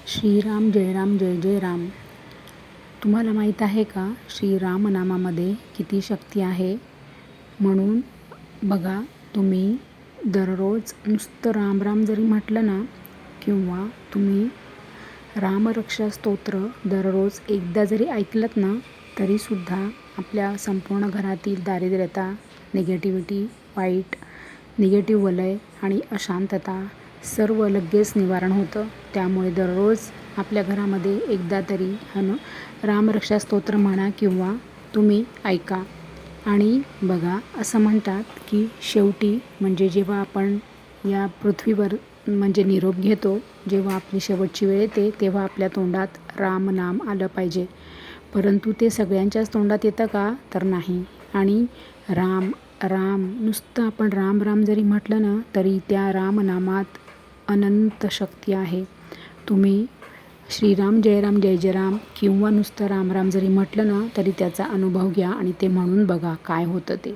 श्रीराम जय राम जय जय राम. तुम्हाला माहीत आहे का श्रीराम नामामध्ये किती शक्ती आहे. म्हणून बघा, तुम्ही दररोज नुसतं राम राम जरी म्हटलं ना, किंवा तुम्ही रामरक्षा स्तोत्र दररोज एकदा जरी ऐकलत ना, तरीसुद्धा आपल्या संपूर्ण घरातील दारिद्र्यता, निगेटिव्हिटी, वाईट निगेटिव्ह वलय आणि अशांतता सर्व लगेच निवारण होतं. त्यामुळे दररोज आपल्या घरामध्ये एकदा तरी रामरक्षा स्तोत्र म्हणा किंवा तुम्ही ऐका. आणि बघा, असं म्हणतात की शेवटी म्हणजे जेव्हा आपण या पृथ्वीवर म्हणजे निरोप घेतो, जेव्हा आपली शेवटची वेळ येते, तेव्हा आपल्या तोंडात राम नाम आलं पाहिजे. परंतु ते सगळ्यांच्याच तोंडात येतं का, तर नाही. आणि राम राम नुसतं आपण राम राम जरी म्हटलं ना, तरी त्या रामनामात अनंत शक्ती आहे. तुम्ही श्रीराम जय राम जय जय राम किंवा नुसतं राम राम जरी म्हटलं ना, तरी त्याचा अनुभव घ्या आणि ते म्हणून बघा काय होतं ते.